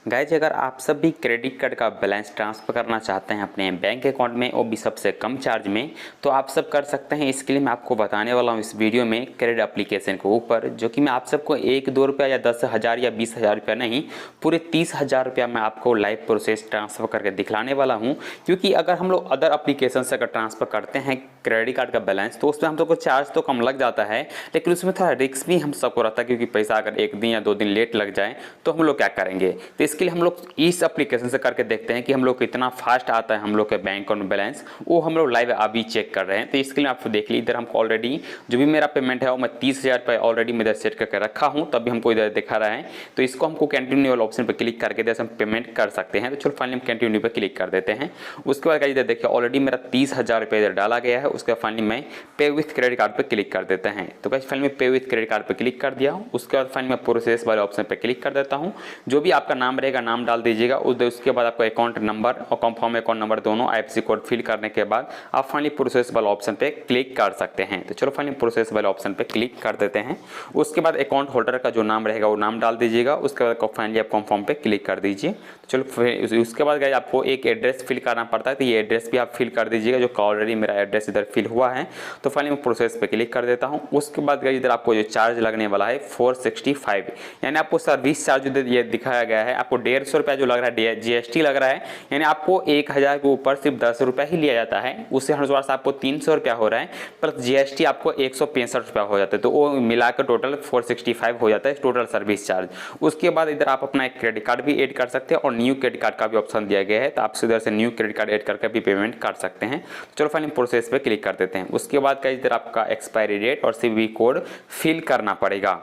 Guys अगर आप सब भी क्रेडिट कार्ड का बैलेंस ट्रांसफ़र करना चाहते हैं अपने बैंक अकाउंट में और भी सबसे कम चार्ज में, तो आप सब कर सकते हैं। इसके लिए मैं आपको बताने वाला हूं इस वीडियो में क्रेडिट एप्लीकेशन के ऊपर, जो कि मैं आप सबको 1-2 रुपया या 10,000 या 20,000 रुपया नहीं, पूरे 30,000 रुपया मैं आपको लाइव प्रोसेस ट्रांसफ़र करके दिखलाने वाला हूँ। क्योंकि अगर हम लोग अदर एप्लीकेशन से अगर ट्रांसफ़र करते हैं क्रेडिट कार्ड का बैलेंस, तो उसमें हम लोग को चार्ज तो कम लग जाता है, लेकिन उसमें थोड़ा रिस्क भी हम सबको रहता है। क्योंकि पैसा अगर 1 दिन या 2 दिन लेट लग जाए तो हम लोग क्या करेंगे। तो इसके लिए हम लोग इस एप्लीकेशन से करके देखते हैं कि हम लोग कितना फास्ट आता है हम लोग के बैंक अकाउंट बैलेंस, वो हम लोग लाइव अभी चेक कर रहे हैं। तो इसके लिए आप देख लीजिए, इधर हमको ऑलरेडी जो भी मेरा पेमेंट है वो मैं 30,000 रुपये ऑलरेडी मैं इधर सेट करके रखा हूँ, तभी हमको इधर दिखा रहा है। तो इसको हमको कंटिन्यू वाला ऑप्शन पर क्लिक करके जैसे हम पेमेंट कर सकते हैं। तो चलो फाइनली हम कंटिन्यू पर क्लिक कर देते हैं। उसके बाद इधर देखिए ऑलरेडी मेरा 30,000 रुपये इधर डाला गया है। उसके बाद फाइनली मैं पे विथ क्रेडिट कार्ड पर क्लिक कर देते हैं। तो गाइस फाइनली मैं पे विथ क्रेडिट कार्ड पर क्लिक कर दिया हूँ। उसके बाद फाइनली मैं प्रोसेस वाले ऑप्शन पर क्लिक कर देता हूँ। जो भी आपका नाम रहेगा नाम डाल दीजिएगा। उसके बाद आपको अकाउंट नंबर और कंफर्म अकाउंट नंबर दोनों आईएफएससी कोड फिल करने के बाद आप फाइनली प्रोसेस वाला ऑप्शन पे क्लिक कर सकते हैं। तो चलो फाइनली प्रोसेस वाले ऑप्शन पे क्लिक कर देते हैं। उसके बाद अकाउंट होल्डर का जो नाम रहेगा वो नाम डाल दीजिएगा। उसके बाद फाइनली आप कंफर्म पे क्लिक कर दीजिए। तो चलो उसके बाद गाइस आपको एक एड्रेस फिल करना पड़ता है, तो ये एड्रेस भी आप फिल कर दीजिएगा, जो ऑलरेडी मेरा एड्रेस इधर फिल हुआ है। तो फाइनली मैं प्रोसेस पे क्लिक कर देता हूँ। उसके बाद गाइस इधर आपको जो चार्ज लगने वाला है 465, यानी आपको सर्विस चार्ज इधर ये दिखाया गया है। आपको 150 रुपया जो लग रहा है जीएसटी लग रहा है, यानी आपको 1000 के ऊपर सिर्फ 10 रुपया ही लिया जाता है। उससे अनुसार से आपको 300 रुपया हो रहा है, प्लस जीएसटी आपको 165 रुपया हो जाता है। तो वो मिलाकर टोटल 465 हो जाता है टोटल सर्विस चार्ज। उसके बाद इधर आप अपना एक क्रेडिट कार्ड भी ऐड कर सकते हैं और न्यू क्रेडिट कार्ड का भी ऑप्शन दिया गया है। तो आप इधर से न्यू क्रेडिट कार्ड ऐड करके भी पेमेंट कर सकते हैं। चलो फाइनली प्रोसेस पे क्लिक कर देते हैं। उसके बाद का इधर आपका एक्सपायरी डेट और सीवीवी कोड फिल करना पड़ेगा।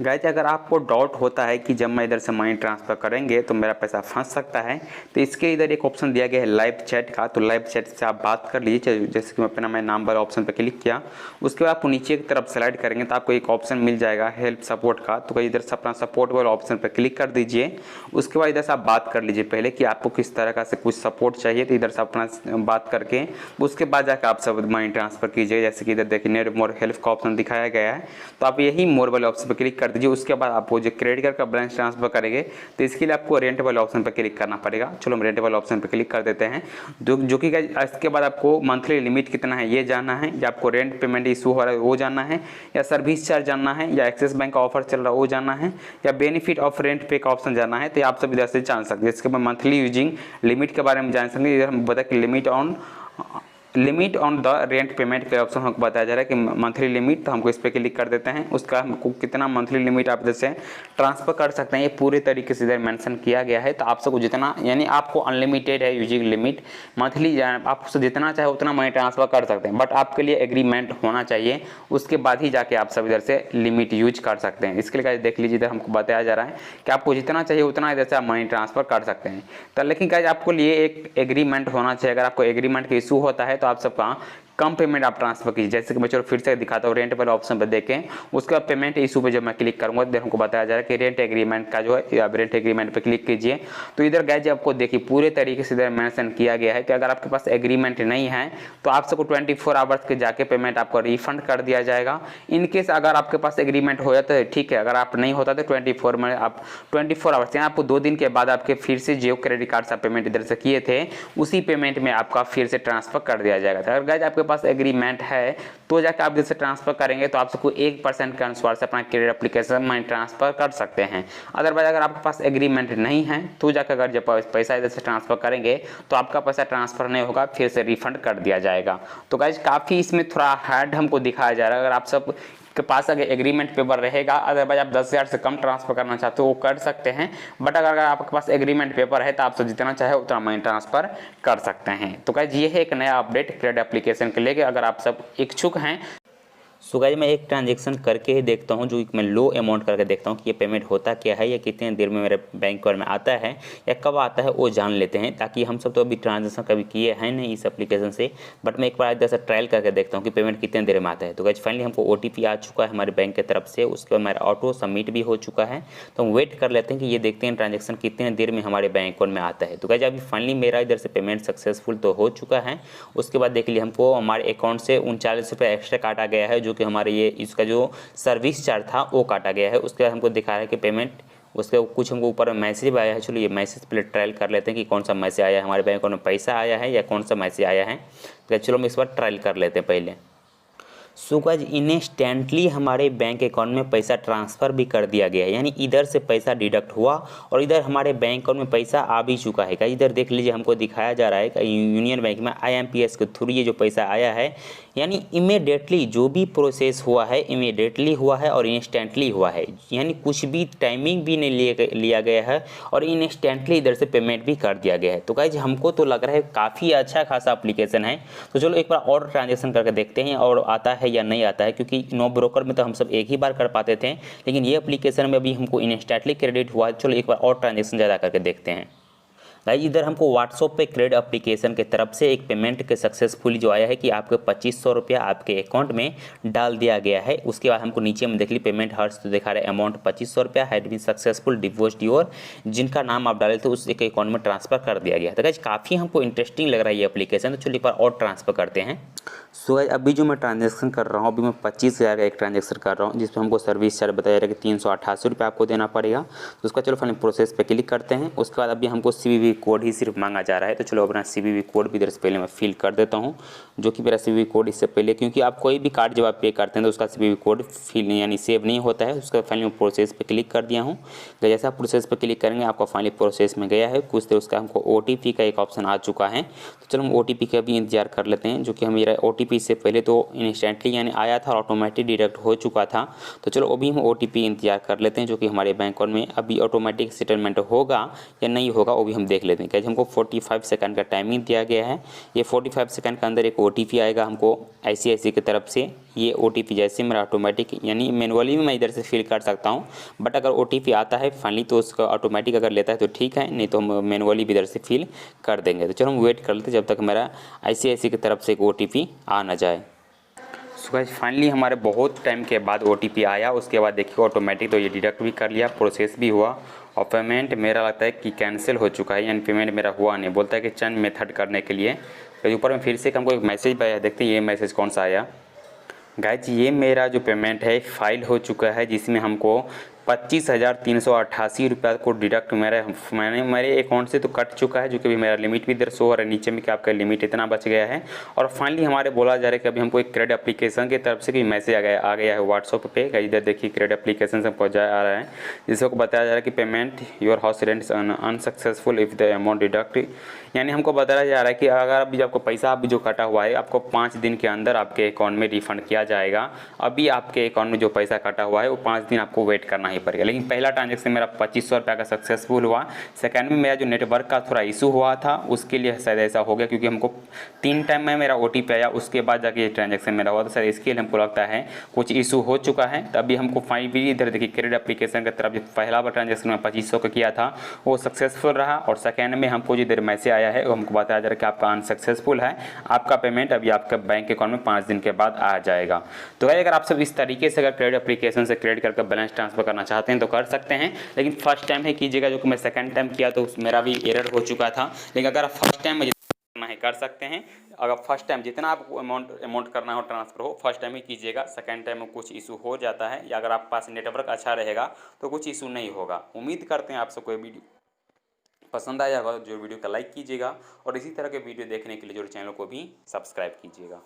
गाइस अगर आपको डाउट होता है कि जब मैं इधर से मनी ट्रांसफ़र करेंगे तो मेरा पैसा फंस सकता है, तो इसके इधर एक ऑप्शन दिया गया है लाइव चैट का। तो लाइव चैट से आप बात कर लीजिए। जैसे कि मैं अपना नाम वाला ऑप्शन पर क्लिक किया, उसके बाद आपको नीचे की तरफ स्लाइड करेंगे तो आपको एक ऑप्शन मिल जाएगा हेल्प सपोर्ट का। तो इधर से अपना सपोर्ट वाला ऑप्शन पर क्लिक कर दीजिए। उसके बाद इधर से आप बात कर लीजिए पहले कि आपको किस तरह का से कुछ सपोर्ट चाहिए। तो इधर से अपना बात करके उसके बाद जाकर आप सब मनी ट्रांसफ़र कीजिए। जैसे कि इधर देखिए नेट मोर हेल्प का ऑप्शन दिखाया गया है, तो आप यही मोर वाले ऑप्शन पर क्लिक कर दीजिए। उसके बाद आपको जो क्रेडिट कार्ड का बैलेंस ट्रांसफर करेंगे तो इसके लिए आपको रेंट वाले ऑप्शन पर क्लिक करना पड़ेगा। चलो हम रेंट वाले ऑप्शन पर क्लिक कर देते हैं। जो कि इसके बाद आपको मंथली लिमिट कितना है ये जानना है, या आपको रेंट पेमेंट इशू हो रहा है वो जानना है, या सर्विस चार्ज जानना है, या एक्सिस बैंक का ऑफर चल रहा है वो जानना है, या बेनिफिट ऑफ रेंट पे का ऑप्शन जानना है। तो आप सब इधर से जान सकते हैं। इसके बाद मंथली यूजिंग लिमिट के बारे में जान सकते हैं। इधर हम बता कि limit on the rent payment का ऑप्शन हमको बताया जा रहा है कि मंथली लिमिट, तो हमको इस पर क्लिक कर देते हैं। उसका हमको कितना मंथली लिमिट आप इधर से ट्रांसफ़र कर सकते हैं ये पूरे तरीके से इधर मेंशन किया गया है। तो आप सबको जितना, यानी आपको अनलिमिटेड है यूजिंग लिमिट मंथली, आप जितना चाहे उतना मनी ट्रांसफ़र कर सकते हैं, बट आपके लिए एग्रीमेंट होना चाहिए। उसके बाद ही जाके आप सब इधर से लिमिट यूज कर सकते हैं। इसके लिए देख लीजिए, इधर हमको बताया जा रहा है कि आपको जितना चाहिए उतना इधर से आप मनी ट्रांसफ़र कर सकते हैं। तो लेकिन गाइस आपको लिए एक एग्रीमेंट होना चाहिए। अगर आपको एग्रीमेंट का इशू होता है तो आप सबका कम पेमेंट आप ट्रांसफर कीजिए। जैसे कि मैं चलो फिर से दिखाता हूँ, रेंट वाले ऑप्शन पर देखें। उसका पेमेंट इशू पे जब मैं क्लिक करूंगा तो हमको बताया जा रहा है कि रेंट एग्रीमेंट का जो है, आप रेंट एग्रीमेंट पे क्लिक कीजिए। तो इधर गाइस आपको देखिए पूरे तरीके से इधर मेंशन किया गया है कि अगर आपके पास एग्रीमेंट नहीं है तो आप सबको 24 आवर्स के जाके पेमेंट आपको रिफंड कर दिया जाएगा। इनकेस अगर आपके पास एग्रीमेंट हो जाता है ठीक है, अगर आप नहीं होता तो 24 में आप 24 आवर्स यानी आपको 2 दिन के बाद आपके फिर से जो क्रेडिट कार्ड से पेमेंट इधर से किए थे उसी पेमेंट में आपका फिर से ट्रांसफर कर दिया जाएगा। अगर गाइस आपके पास एग्रीमेंट है तो जाकर आप जैसे ट्रांसफर करेंगे तो आप सबको 1% के अनुसार से अपना क्रेडिट एप्लीकेशन मनी ट्रांसफर कर सकते हैं। अदरवाइज अगर आपके पास एग्रीमेंट नहीं है तो जाकर अगर जब पैसा इधर से ट्रांसफर करेंगे तो आपका पैसा ट्रांसफर नहीं होगा, फिर से रिफंड कर दिया जाएगा। तो गाइस काफ़ी इसमें थोड़ा हार्ड हमको दिखाया जा रहा है। अगर आप सब के पास अगर एग्रीमेंट पेपर रहेगा, अदरवाइज आप 10,000 से कम ट्रांसफर करना चाहते हो वो कर सकते हैं, बट अगर आपके पास एग्रीमेंट पेपर है तो आप जितना चाहे उतना मनी ट्रांसफर कर सकते हैं। तो गाइस ये है एक नया अपडेट क्रेडिट एप्लीकेशन के लिए, अगर आप सब इच्छुक हैं। सो गाइस मैं एक ट्रांजेक्शन करके ही देखता हूँ, जो मैं लो अमाउंट करके देखता हूँ कि ये पेमेंट होता क्या है, या कितने देर में मेरे बैंक अकाउंट में आता है या कब आता है वो जान लेते हैं, ताकि हम सब तो अभी ट्रांजेक्शन कभी किए हैं नहीं इस एप्लीकेशन से, बट मैं एक बार इधर से ट्रायल करके देखता हूँ कि पेमेंट कितने देर में आता है। तो गाइस फाइनली हमको OTP आ चुका है हमारे बैंक की तरफ से, उसके बाद मेरा ऑटो सबमिट भी हो चुका है। तो हम वेट कर लेते हैं कि ये देखते हैं ट्रांजेक्शन कितने देर में हमारे बैंक अकाउंट में आता है। तो गाइस अभी फाइनली मेरा इधर से पेमेंट सक्सेसफुल तो हो चुका है। उसके बाद देख लीजिए हमको हमारे अकाउंट से 39 रुपये एक्स्ट्रा काटा गया है, जो कि हमारे ये इसका जो सर्विस चार्ज था वो काटा गया है। उसके बाद हमको दिखा रहा है कि पेमेंट उस पर कुछ हमको ऊपर मैसेज आया है। चलो ये मैसेज पहले ट्रायल कर लेते हैं कि कौन सा मैसेज आया है, हमारे बैंक अकाउंट में पैसा आया है या कौन सा मैसेज आया है। तो चलो हम इस बार ट्रायल कर लेते हैं पहले। सो गाइस इंस्टेंटली हमारे बैंक अकाउंट में पैसा ट्रांसफ़र भी कर दिया गया है, यानी इधर से पैसा डिडक्ट हुआ और इधर हमारे बैंक अकाउंट में पैसा आ भी चुका है। गाइस इधर देख लीजिए, हमको दिखाया जा रहा है कि यूनियन बैंक में IMPS के थ्रू ये जो पैसा आया है, यानी इमीडिएटली जो भी प्रोसेस हुआ है इमीडिएटली हुआ है और इंस्टेंटली हुआ है, यानी कुछ भी टाइमिंग भी नहीं लिया गया है और इंस्टेंटली इधर से पेमेंट भी कर दिया गया है। तो गाइस हमको तो लग रहा है काफ़ी अच्छा खासा एप्लीकेशन है। तो चलो एक बार और ट्रांजेक्शन करके देखते हैं और आता है या नहीं आता है, क्योंकि नो ब्रोकर में तो हम सब एक ही बार कर पाते थे, लेकिन ये एप्लीकेशन में अभी हमको इंस्टेंटली क्रेडिट हुआ है। चलो एक बार और ट्रांजेक्शन ज़्यादा करके देखते हैं। गाइस इधर हमको व्हाट्सएप पे क्रेडिट एप्लीकेशन की तरफ से एक पेमेंट के सक्सेसफुली जो आया है कि आपके 2500 रुपया आपके अकाउंट में डाल दिया गया है। उसके बाद हमको नीचे में देख ली पेमेंट हर्ष तो दिखा रहा है अमाउंट 2500 रुपया had been successful deposit your, जिनका नाम आप डाले थे उस एक अकाउंट में ट्रांसफर कर दिया गया। तो गाइस काफ़ी हमको इंटरेस्टिंग लग रहा है ये एप्लीकेशन। तो चलिए एक बार और ट्रांसफर करते हैं। सो गाइस अभी जो मैं ट्रांजेक्शन कर रहा हूँ, अभी मैं 25,000 का एक ट्रांजेक्शन कर रहा हूँ, जिसमें हमको सर्विस चार्ज बताया जा रहा है कि 388 रुपये आपको देना पड़ेगा। तो उसका चलो फाइनल प्रोसेस पे क्लिक करते हैं। उसके बाद अभी हमको CVV कोड ही सिर्फ मांगा जा रहा है। तो चलो अपना CVV कोड भी इधर से पहले मैं फिल कर देता हूँ, जो कि मेरा CVV कोड इससे पहले, क्योंकि आप कोई भी कार्ड जब आप पे करते हैं तो उसका CVV कोड फिल यानी सेव नहीं होता है। उसका फाइनल प्रोसेस पे क्लिक कर दिया हूँ। तो जैसा आप प्रोसेस पे क्लिक करेंगे आपका फाइनल प्रोसेस में गया है। कुछ देर उसका हमको OTP का एक ऑप्शन आ चुका है। तो चलो हम OTP का भी इंतजार कर लेते हैं, जो कि मेरा OTP से पहले तो इंस्टेंटली यानी आया था और ऑटोमेटिक डिडक्ट हो चुका था। तो चलो अभी हम OTP इंतजार कर लेते हैं, जो कि हमारे बैंक अकाउंट में अभी ऑटोमेटिक सेटलमेंट होगा या नहीं होगा वो भी हम देख लेते हैं। कैसे हमको 45 सेकंड का टाइमिंग दिया गया है। ये 45 सेकंड के अंदर एक OTP आएगा हमको ICICI की तरफ से। ये OTP जैसे मेरा ऑटोमेटिक यानी मैनुअली भी मैं इधर से फिल कर सकता हूँ, बट अगर OTP आता है फाइनली तो उसका ऑटोमेटिक अगर लेता है तो ठीक है, नहीं तो हम मैनुअली भी इधर से फिल कर देंगे। तो चलो हम वेट कर लेते हैं जब तक मेरा ICICI की तरफ से एक OTP आ ना जाए। सो गाइस फाइनली हमारे बहुत टाइम के बाद OTP आया। उसके बाद देखिए ऑटोमेटिक तो ये डिडक्ट भी कर लिया, प्रोसेस भी हुआ और पेमेंट मेरा लगता है कि कैंसिल हो चुका है, यानी पेमेंट मेरा हुआ नहीं। बोलता है कि चेंज मेथड करने के लिए। तो ऊपर में फिर से हमको एक मैसेज आया, देखते हैं ये मैसेज कौन सा आया। गाइज ये मेरा जो पेमेंट है फाइल हो चुका है, जिसमें हमको 25,388 रुपये को डिडक्ट मेरे अकाउंट से तो कट चुका है, जो कि भी मेरा लिमिट भी इधर शो हो रहा है नीचे में कि आपका लिमिट इतना बच गया है। और फाइनली हमारे बोला जा रहा है कि अभी हमको एक क्रेडिट एप्लीकेशन की तरफ से भी मैसेज आ गया है व्हाट्सएप पे। इधर देखिए क्रेडिट एप्लीकेशन से पहुँचा आ रहा है, जिसको बताया जा रहा है कि payment your house rent unsuccessful if the amount deduct, यानी हमको बताया जा रहा है कि अगर अभी आपको पैसा अभी जो कटा हुआ है आपको 5 दिन के अंदर आपके अकाउंट में रिफंड किया जाएगा। अभी आपके अकाउंट में जो पैसा कटा हुआ है वो 5 दिन आपको वेट करना ही पड़ेगा। लेकिन पहला ट्रांजेक्शन मेरा 2500 रुपये का सक्सेसफुल हुआ। सेकंड में मेरा जो नेटवर्क का थोड़ा इशू हुआ था उसके लिए शायद ऐसा हो गया, क्योंकि हमको 3 टाइम में मेरा OTP आया, उसके बाद जाके ये ट्रांजेक्शन मेरा हुआ। तो शायद इसके लिए हमको लगता है कुछ इशू हो चुका है। तो अभी हमको फाइनली इधर देखिए क्रेडिट एप्लीकेशन की तरफ जो पहला बार ट्रांजेक्शन में 2500 का किया था वो सक्सेसफुल रहा, और सेकेंड में हमको जो इधर मैसेज आया है वो हमको बताया जा रहा है कि आपका अनसक्सेसफुल है, आपका पेमेंट अभी आपका बैंक अकाउंट में 5 दिन के बाद आ जाएगा। तो भाई अगर आप सब इस तरीके से अगर क्रेडिट एप्लीकेशन से क्रेडिट करके बैलेंस ट्रांसफर करना चाहते हैं तो कर सकते हैं, लेकिन फर्स्ट टाइम है कीजिएगा। जो कि मैं सेकंड टाइम किया तो मेरा भी एरर हो चुका था। लेकिन अगर आप फर्स्ट टाइम में करना है कर सकते हैं। अगर फर्स्ट टाइम जितना आपको अमाउंट करना हो ट्रांसफर हो फर्स्ट टाइम ही कीजिएगा। सेकंड टाइम में कुछ इशू हो जाता है, या अगर आप पास नेटवर्क अच्छा रहेगा तो कुछ इशू नहीं होगा। उम्मीद करते हैं आप सबको वीडियो पसंद आया होगा। जो वीडियो का लाइक कीजिएगा और इसी तरह के वीडियो देखने के लिए जो चैनल को भी सब्सक्राइब कीजिएगा।